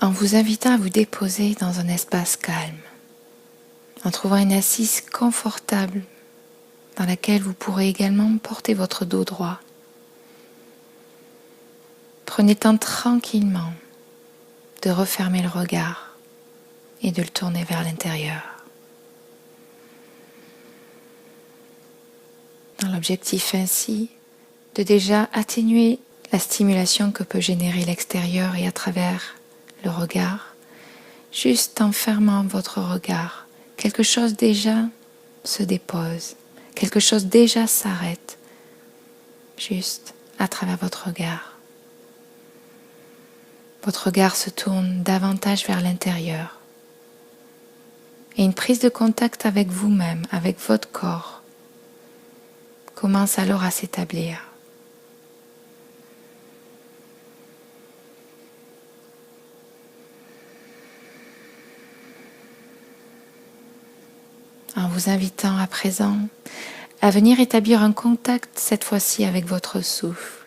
en vous invitant à vous déposer dans un espace calme, en trouvant une assise confortable dans laquelle vous pourrez également porter votre dos droit. Prenez le temps tranquillement de refermer le regard et de le tourner vers l'intérieur. Dans l'objectif ainsi de déjà atténuer la stimulation que peut générer l'extérieur et à travers le regard, juste en fermant votre regard, quelque chose déjà se dépose, quelque chose déjà s'arrête, juste à travers votre regard. Votre regard se tourne davantage vers l'intérieur et une prise de contact avec vous-même, avec votre corps, commence alors à s'établir. En vous invitant à présent à venir établir un contact cette fois-ci avec votre souffle,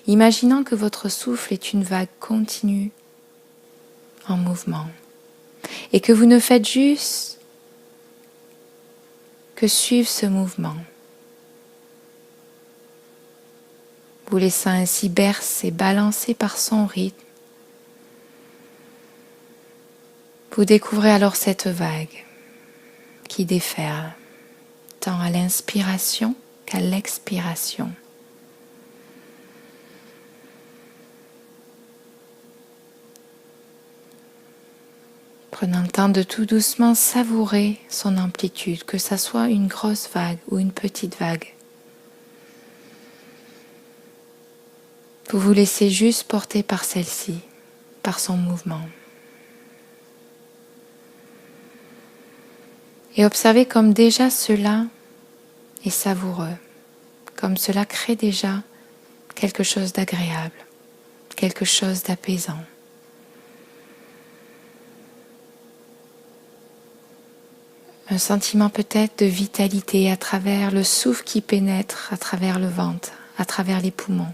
imaginant que votre souffle est une vague continue en mouvement et que vous ne faites juste que suivre ce mouvement, vous laissant ainsi bercer, balancer par son rythme. Vous découvrez alors cette vague qui déferle tant à l'inspiration qu'à l'expiration. Prenant le temps de tout doucement savourer son amplitude, que ça soit une grosse vague ou une petite vague. Vous vous laissez juste porter par celle-ci, par son mouvement. Et observez comme déjà cela est savoureux, comme cela crée déjà quelque chose d'agréable, quelque chose d'apaisant. Un sentiment peut-être de vitalité à travers le souffle qui pénètre, à travers le ventre, à travers les poumons.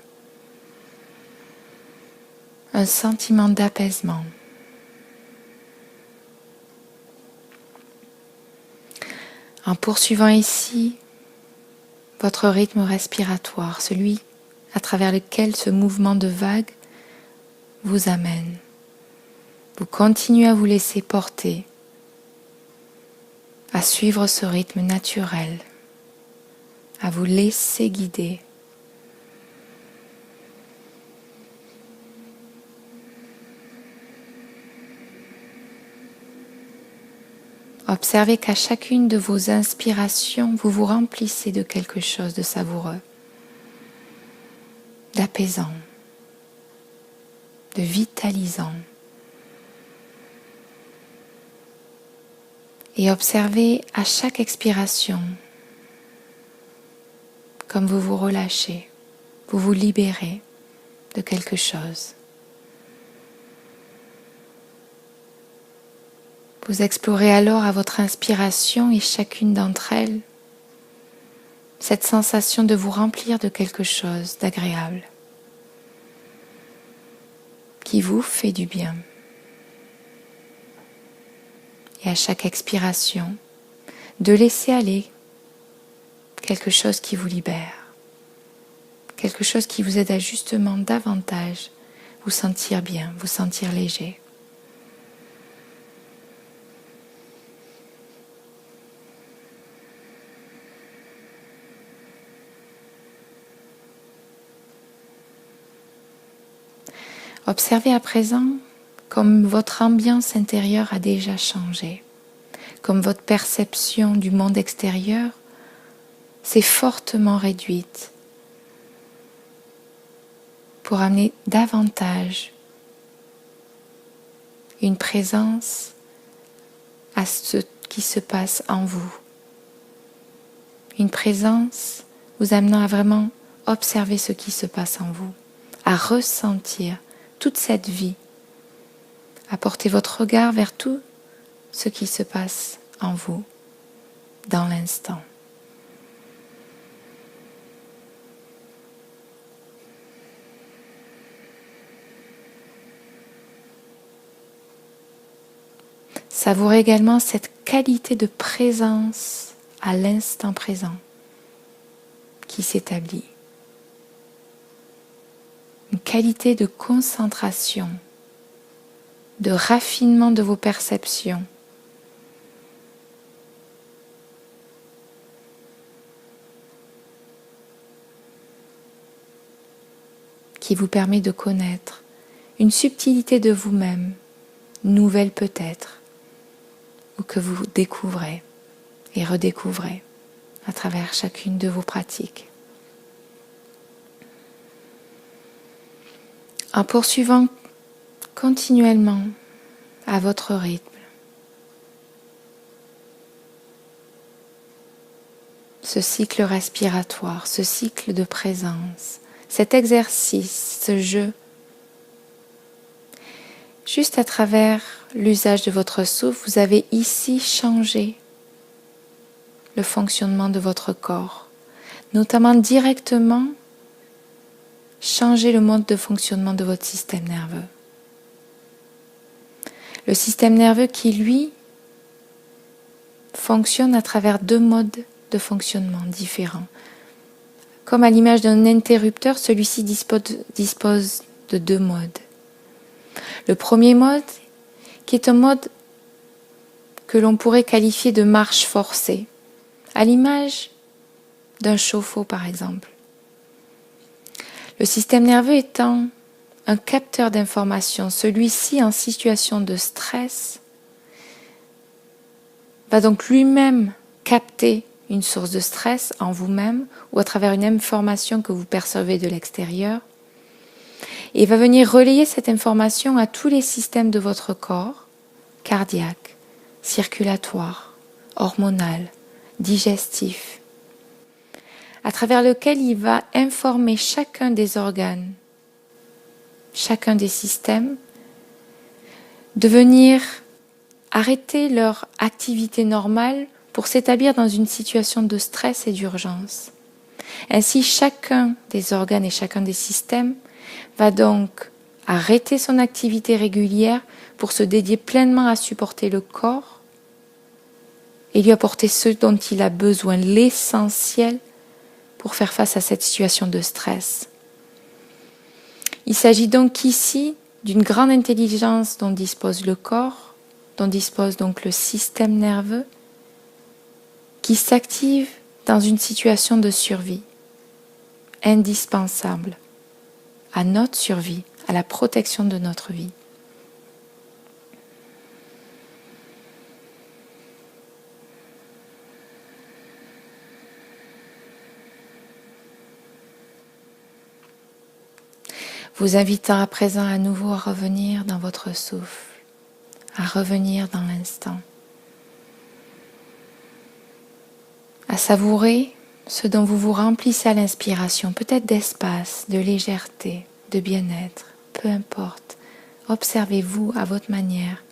Un sentiment d'apaisement. En poursuivant ici votre rythme respiratoire, celui à travers lequel ce mouvement de vague vous amène. Vous continuez à vous laisser porter, à suivre ce rythme naturel, à vous laisser guider. Observez qu'à chacune de vos inspirations, vous vous remplissez de quelque chose de savoureux, d'apaisant, de vitalisant. Et observez à chaque expiration, comme vous vous relâchez, vous vous libérez de quelque chose. Vous explorez alors à votre inspiration et chacune d'entre elles cette sensation de vous remplir de quelque chose d'agréable qui vous fait du bien. Et à chaque expiration, de laisser aller quelque chose qui vous libère, quelque chose qui vous aide à justement davantage vous sentir bien, vous sentir léger. Observez à présent comme votre ambiance intérieure a déjà changé, comme votre perception du monde extérieur s'est fortement réduite pour amener davantage une présence à ce qui se passe en vous. Une présence vous amenant à vraiment observer ce qui se passe en vous, à ressentir toute cette vie, à porter votre regard vers tout ce qui se passe en vous, dans l'instant. Savourez également cette qualité de présence à l'instant présent qui s'établit. Une qualité de concentration, de raffinement de vos perceptions. Qui vous permet de connaître une subtilité de vous-même, nouvelle peut-être, ou que vous découvrez et redécouvrez à travers chacune de vos pratiques. En poursuivant continuellement à votre rythme, ce cycle respiratoire, ce cycle de présence, cet exercice, ce jeu, juste à travers l'usage de votre souffle, vous avez ici changé le fonctionnement de votre corps, notamment directement changer le mode de fonctionnement de votre système nerveux. Le système nerveux qui, lui, fonctionne à travers 2 modes de fonctionnement différents. Comme à l'image d'un interrupteur, celui-ci dispose de 2 modes. Le premier mode, qui est un mode que l'on pourrait qualifier de marche forcée, à l'image d'un chauffe-eau par exemple. Le système nerveux étant un capteur d'informations, celui-ci en situation de stress va donc lui-même capter une source de stress en vous-même ou à travers une information que vous percevez de l'extérieur et va venir relayer cette information à tous les systèmes de votre corps, cardiaque, circulatoire, hormonal, digestif, à travers lequel il va informer chacun des organes, chacun des systèmes, de venir arrêter leur activité normale pour s'établir dans une situation de stress et d'urgence. Ainsi, chacun des organes et chacun des systèmes va donc arrêter son activité régulière pour se dédier pleinement à supporter le corps et lui apporter ce dont il a besoin, l'essentiel pour faire face à cette situation de stress. Il s'agit donc ici d'une grande intelligence dont dispose le corps, dont dispose donc le système nerveux, qui s'active dans une situation de survie, indispensable à notre survie, à la protection de notre vie. Vous invitant à présent à nouveau à revenir dans votre souffle, à revenir dans l'instant, à savourer ce dont vous vous remplissez à l'inspiration, peut-être d'espace, de légèreté, de bien-être, peu importe. Observez-vous à votre manière.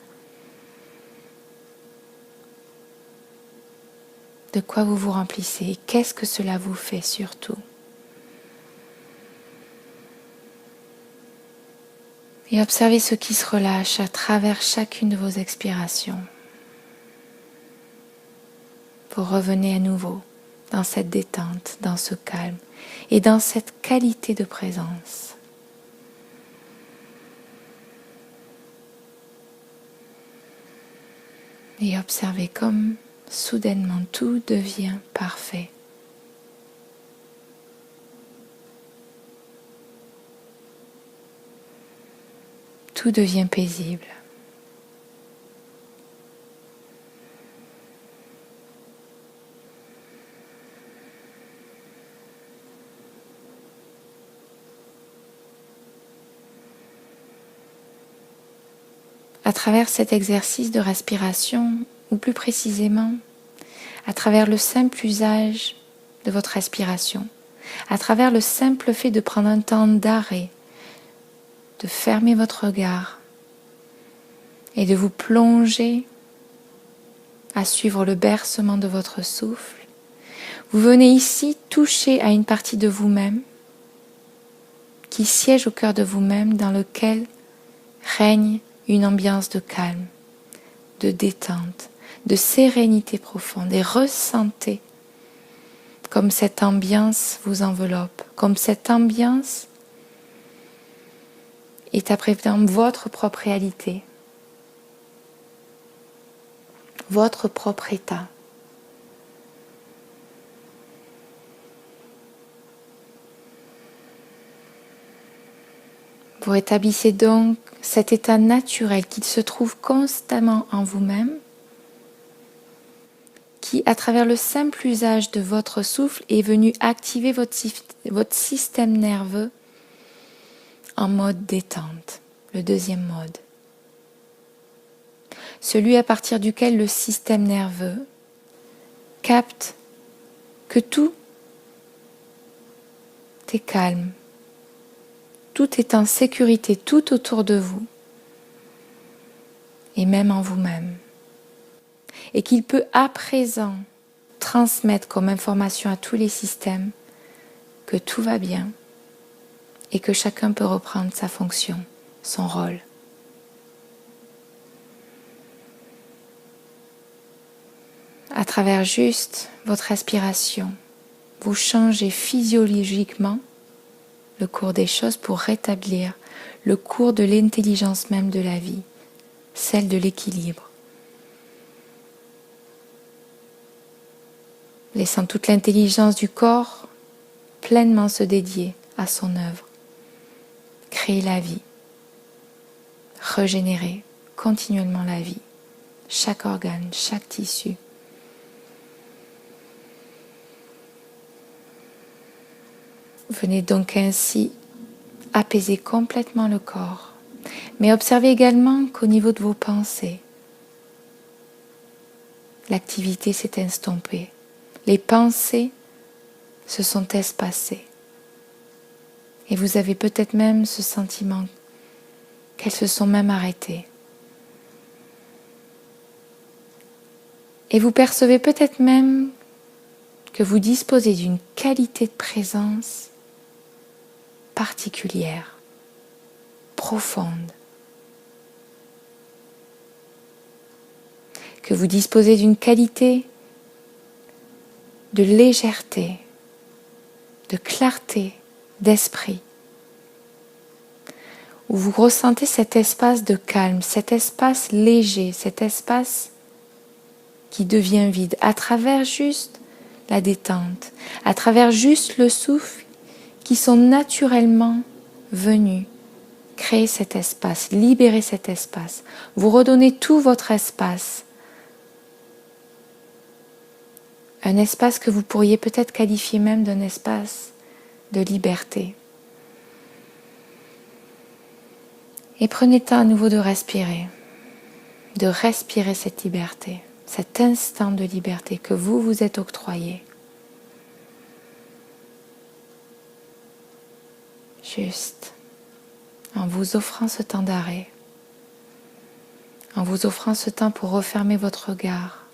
De quoi vous vous remplissez et qu'est-ce que cela vous fait surtout. Et observez ce qui se relâche à travers chacune de vos expirations. Vous revenez à nouveau dans cette détente, dans ce calme et dans cette qualité de présence. Et observez comme soudainement tout devient parfait. Tout devient paisible. À travers cet exercice de respiration, ou plus précisément, à travers le simple usage de votre respiration, à travers le simple fait de prendre un temps d'arrêt, de fermer votre regard et de vous plonger à suivre le bercement de votre souffle, vous venez ici toucher à une partie de vous-même qui siège au cœur de vous-même dans lequel règne une ambiance de calme, de détente, de sérénité profonde et ressentez comme cette ambiance vous enveloppe, comme cette ambiance est à présent votre propre réalité, votre propre état. Vous rétablissez donc cet état naturel qui se trouve constamment en vous-même, qui, à travers le simple usage de votre souffle, est venu activer votre système nerveux en mode détente, le deuxième mode. Celui à partir duquel le système nerveux capte que tout est calme, tout est en sécurité, tout autour de vous, et même en vous-même. Et qu'il peut à présent transmettre comme information à tous les systèmes que tout va bien et que chacun peut reprendre sa fonction, son rôle. À travers juste votre respiration, vous changez physiologiquement le cours des choses pour rétablir le cours de l'intelligence même de la vie, celle de l'équilibre. Laissant toute l'intelligence du corps pleinement se dédier à son œuvre. Créer la vie, régénérer continuellement la vie, chaque organe, chaque tissu. Venez donc ainsi apaiser complètement le corps, mais observez également qu'au niveau de vos pensées, l'activité s'est estompée. Les pensées se sont espacées. Et vous avez peut-être même ce sentiment qu'elles se sont même arrêtées. Et vous percevez peut-être même que vous disposez d'une qualité de présence particulière, profonde. Que vous disposez d'une qualité de légèreté, de clarté d'esprit, où vous ressentez cet espace de calme, cet espace léger, cet espace qui devient vide à travers juste la détente, à travers juste le souffle qui sont naturellement venus créer cet espace, libérer cet espace. Vous redonnez tout votre espace. Un espace que vous pourriez peut-être qualifier même d'un espace de liberté. Et prenez le temps à nouveau de respirer cette liberté, cet instant de liberté que vous vous êtes octroyé. Juste en vous offrant ce temps d'arrêt, en vous offrant ce temps pour refermer votre regard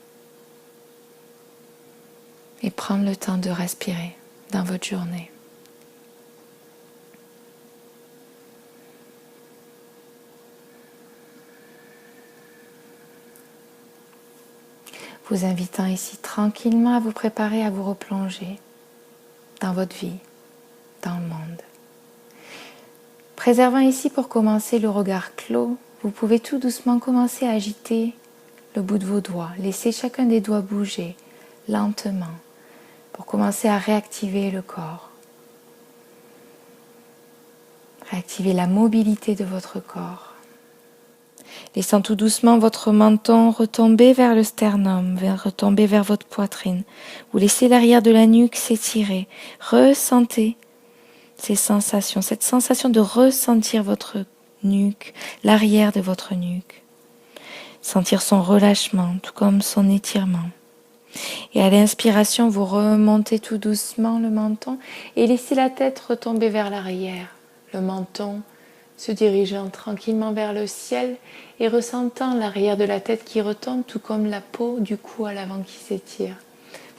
et prendre le temps de respirer dans votre journée. Vous invitant ici tranquillement à vous préparer à vous replonger dans votre vie, dans le monde. Préservant ici pour commencer le regard clos, vous pouvez tout doucement commencer à agiter le bout de vos doigts. Laissez chacun des doigts bouger lentement pour commencer à réactiver le corps. Réactiver la mobilité de votre corps. Laissant tout doucement votre menton retomber vers le sternum, retomber vers votre poitrine. Vous laissez l'arrière de la nuque s'étirer. Ressentez ces sensations, cette sensation de ressentir votre nuque, l'arrière de votre nuque. Sentir son relâchement, tout comme son étirement. Et à l'inspiration, vous remontez tout doucement le menton et laissez la tête retomber vers l'arrière. Le menton se dirigeant tranquillement vers le ciel et ressentant l'arrière de la tête qui retombe, tout comme la peau du cou à l'avant qui s'étire.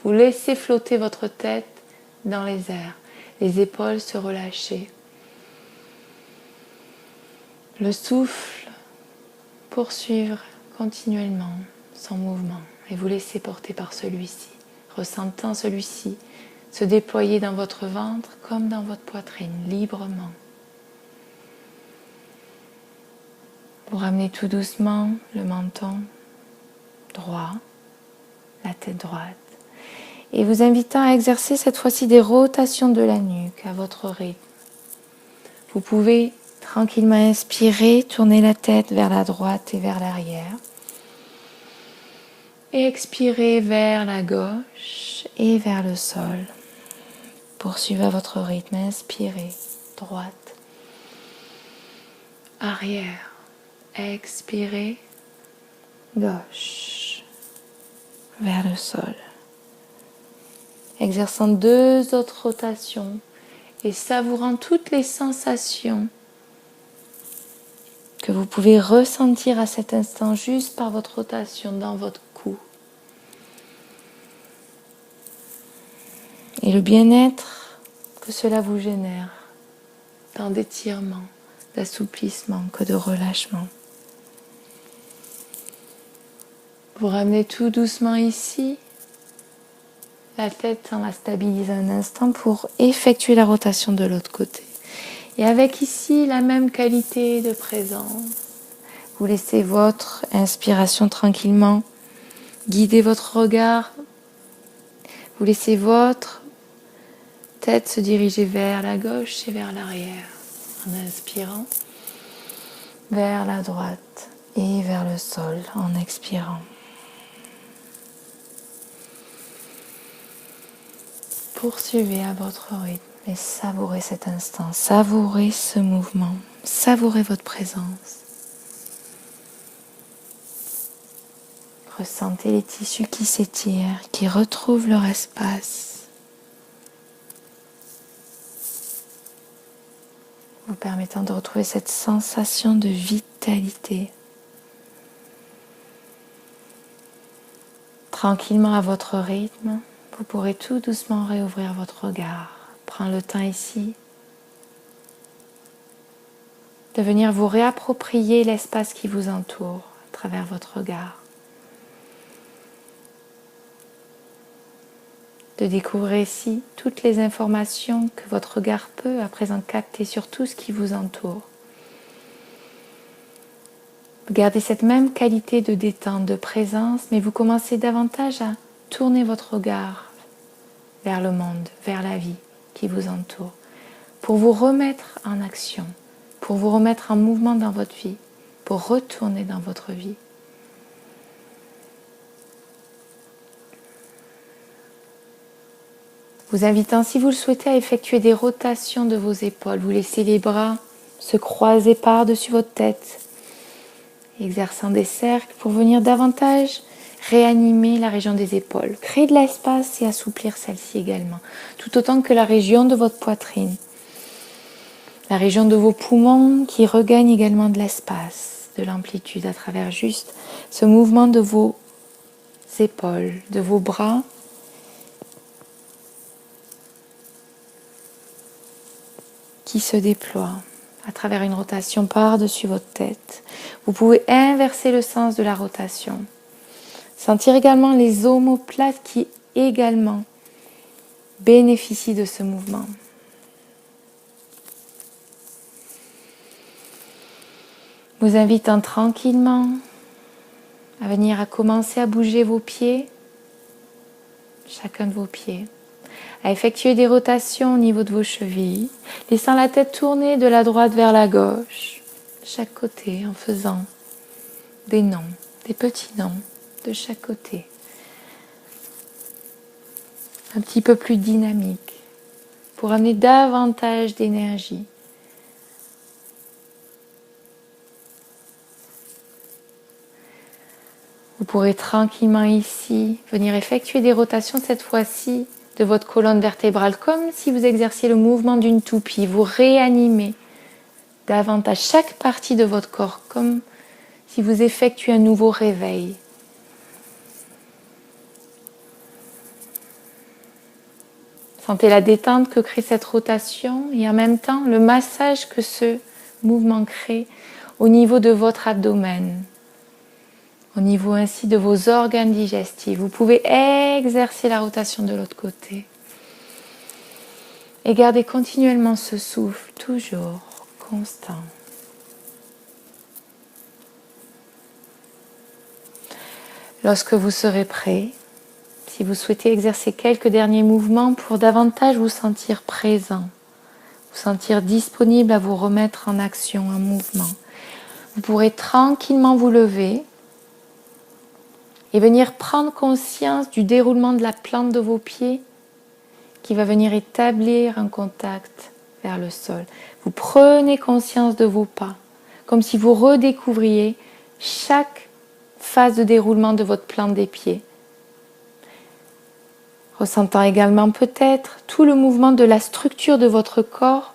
Vous laissez flotter votre tête dans les airs, les épaules se relâcher. Le souffle poursuivre continuellement son mouvement et vous laissez porter par celui-ci, ressentant celui-ci se déployer dans votre ventre comme dans votre poitrine, librement. Vous ramenez tout doucement le menton droit, la tête droite, et vous invitant à exercer cette fois-ci des rotations de la nuque à votre rythme. Vous pouvez tranquillement inspirer, tourner la tête vers la droite et vers l'arrière. Et expirer vers la gauche et vers le sol. Poursuivez à votre rythme. Inspirez, droite, arrière. Expirez, gauche, vers le sol. Exerçant 2 autres rotations et savourant toutes les sensations que vous pouvez ressentir à cet instant juste par votre rotation dans votre cou. Et le bien-être que cela vous génère, tant d'étirement, d'assouplissement que de relâchement. Vous ramenez tout doucement ici, la tête en la stabilise un instant pour effectuer la rotation de l'autre côté. Et avec ici la même qualité de présence, vous laissez votre inspiration tranquillement guider votre regard. Vous laissez votre tête se diriger vers la gauche et vers l'arrière en inspirant, vers la droite et vers le sol en expirant. Poursuivez à votre rythme et savourez cet instant, savourez ce mouvement, savourez votre présence. Ressentez les tissus qui s'étirent, qui retrouvent leur espace. Vous permettant de retrouver cette sensation de vitalité. Tranquillement à votre rythme, vous pourrez tout doucement réouvrir votre regard. Prends le temps ici de venir vous réapproprier l'espace qui vous entoure à travers votre regard. De découvrir ici toutes les informations que votre regard peut à présent capter sur tout ce qui vous entoure. Vous gardez cette même qualité de détente, de présence, mais vous commencez davantage à tourner votre regard vers le monde, vers la vie qui vous entoure, pour vous remettre en action, pour vous remettre en mouvement dans votre vie, pour retourner dans votre vie. Vous invitant, si vous le souhaitez, à effectuer des rotations de vos épaules. Vous laissez les bras se croiser par-dessus votre tête, exerçant des cercles pour venir davantage réanimer la région des épaules. Créer de l'espace et assouplir celle-ci également, tout autant que la région de votre poitrine. La région de vos poumons qui regagne également de l'espace, de l'amplitude à travers juste ce mouvement de vos épaules, de vos bras. Qui se déploie à travers une rotation par-dessus votre tête. Vous pouvez inverser le sens de la rotation. Sentir également les omoplates qui également bénéficient de ce mouvement. Vous invitant tranquillement à venir à commencer à bouger vos pieds, chacun de vos pieds. À effectuer des rotations au niveau de vos chevilles, laissant la tête tourner de la droite vers la gauche, de chaque côté, en faisant des nons, des petits nons de chaque côté. Un petit peu plus dynamique, pour amener davantage d'énergie. Vous pourrez tranquillement ici venir effectuer des rotations cette fois-ci de votre colonne vertébrale, comme si vous exerciez le mouvement d'une toupie. Vous réanimez davantage chaque partie de votre corps, comme si vous effectuez un nouveau réveil. Sentez la détente que crée cette rotation et en même temps le massage que ce mouvement crée au niveau de votre abdomen, au niveau ainsi de vos organes digestifs. Vous pouvez exercer la rotation de l'autre côté. Et gardez continuellement ce souffle, toujours constant. Lorsque vous serez prêt, si vous souhaitez exercer quelques derniers mouvements pour davantage vous sentir présent, vous sentir disponible à vous remettre en action, en mouvement, vous pourrez tranquillement vous lever et venir prendre conscience du déroulement de la plante de vos pieds qui va venir établir un contact vers le sol. Vous prenez conscience de vos pas, comme si vous redécouvriez chaque phase de déroulement de votre plante des pieds. Ressentant également peut-être tout le mouvement de la structure de votre corps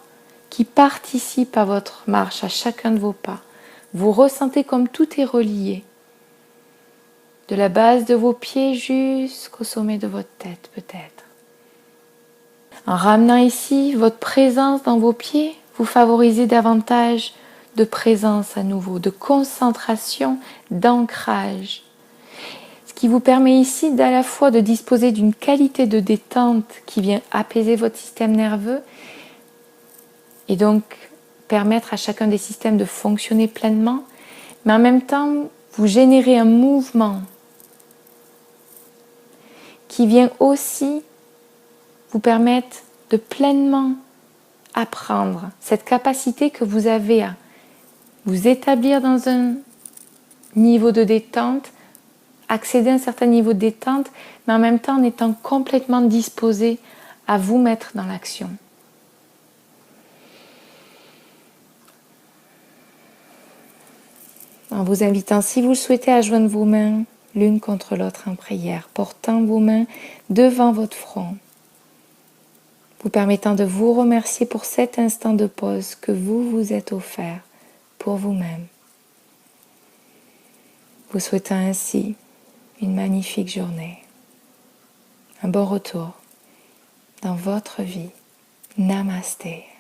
qui participe à votre marche, à chacun de vos pas. Vous ressentez comme tout est relié, de la base de vos pieds jusqu'au sommet de votre tête peut-être. En ramenant ici votre présence dans vos pieds, vous favorisez davantage de présence à nouveau, de concentration, d'ancrage. Ce qui vous permet ici d'à la fois de disposer d'une qualité de détente qui vient apaiser votre système nerveux et donc permettre à chacun des systèmes de fonctionner pleinement, mais en même temps vous générez un mouvement qui vient aussi vous permettre de pleinement apprendre cette capacité que vous avez à vous établir dans un niveau de détente, accéder à un certain niveau de détente, mais en même temps en étant complètement disposé à vous mettre dans l'action. En vous invitant, si vous le souhaitez, à joindre vos mains l'une contre l'autre en prière, portant vos mains devant votre front, vous permettant de vous remercier pour cet instant de pause que vous vous êtes offert pour vous-même. Vous souhaitant ainsi une magnifique journée, un bon retour dans votre vie. Namasté.